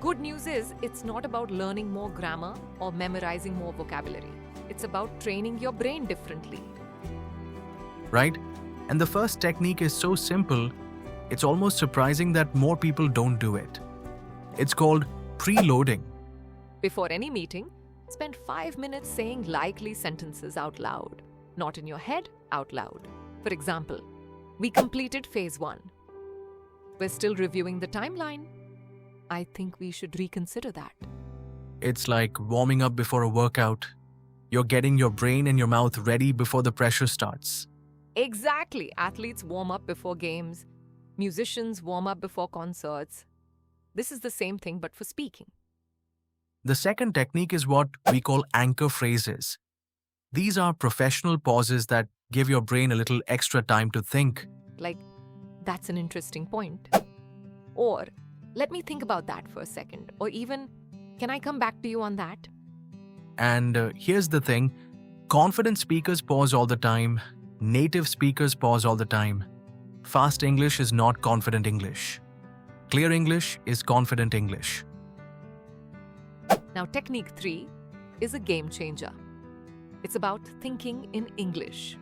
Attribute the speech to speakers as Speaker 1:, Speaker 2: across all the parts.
Speaker 1: good news is it's not about learning more grammar or memorizing more vocabulary. It's about training your brain differently.
Speaker 2: Right? And the first technique is so simple, it's almost surprising that more people don't do it. It's called preloading.
Speaker 1: Before any meeting, spend 5 minutes saying likely sentences out loud, not in your head, out loud. For example, we completed phase 1. We're still reviewing the timeline. I think we should reconsider that.
Speaker 2: It's like warming up before a workout. You're getting your brain and your mouth ready before the pressure starts.
Speaker 1: Exactly. Athletes warm up before games. Musicians warm up before concerts. This is the same thing but for speaking.
Speaker 2: The second technique is what we call anchor phrases. These are professional pauses that give your brain a little extra time to think.
Speaker 1: Like, that's an interesting point. Or, let me think about that for a second. Or even, can I come back to you on that?
Speaker 2: And here's the thing, confident speakers pause all the time, native speakers pause all the time. Fast English is not confident English. Clear English is confident English.
Speaker 1: Now, technique 3 is a game changer. It's about thinking in English.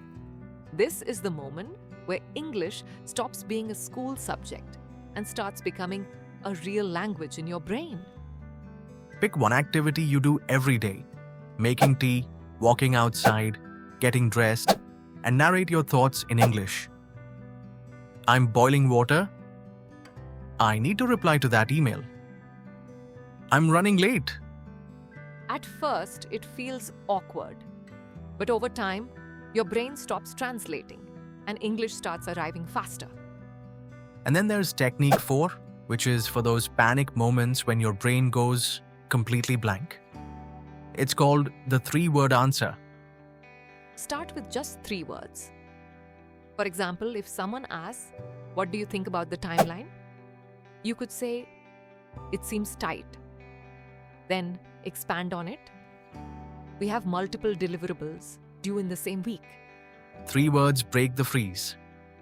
Speaker 1: This is the moment where English stops being a school subject and starts becoming a real language in your brain.
Speaker 2: Pick one activity you do every day. Making tea, walking outside, getting dressed, and narrate your thoughts in English. I'm boiling water. I need to reply to that email. I'm running late.
Speaker 1: At first, it feels awkward. But over time, your brain stops translating and English starts arriving faster.
Speaker 2: And then there's technique 4, which is for those panic moments when your brain goes completely blank. It's called the 3-word answer.
Speaker 1: Start with just 3 words. For example, if someone asks, "What do you think about the timeline?" you could say, "It seems tight." Then expand on it. We have multiple deliverables due in the same week.
Speaker 2: 3 words break the freeze,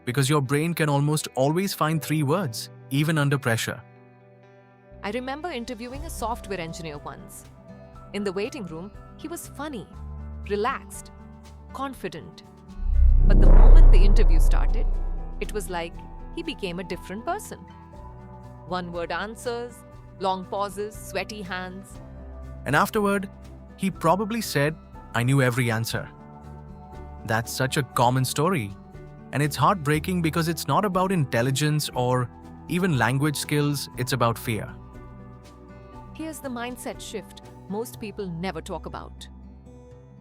Speaker 2: because your brain can almost always find 3 words, even under pressure.
Speaker 1: I remember interviewing a software engineer once. In the waiting room, he was funny, relaxed, confident. But the moment the interview started, it was like he became a different person. 1-word answers, long pauses, sweaty hands.
Speaker 2: And afterward, he probably said, "I knew every answer." That's such a common story. And it's heartbreaking because it's not about intelligence or even language skills, it's about fear.
Speaker 1: Here's the mindset shift most people never talk about.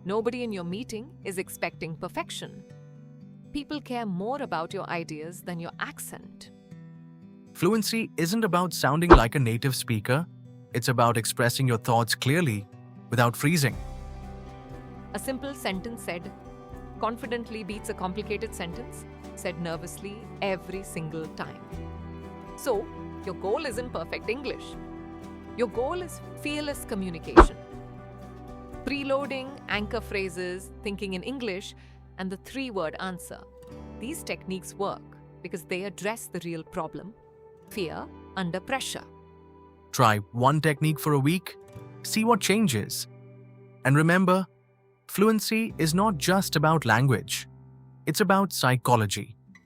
Speaker 1: Nobody in your meeting is expecting perfection. People care more about your ideas than your accent.
Speaker 2: Fluency isn't about sounding like a native speaker. It's about expressing your thoughts clearly without freezing.
Speaker 1: A simple sentence said confidently beats a complicated sentence said nervously every single time. So, your goal isn't perfect English. Your goal is fearless communication. Preloading, anchor phrases, thinking in English, and the 3-word answer. These techniques work because they address the real problem, fear under pressure.
Speaker 2: Try one technique for a week, see what changes. And remember, fluency is not just about language, it's about psychology.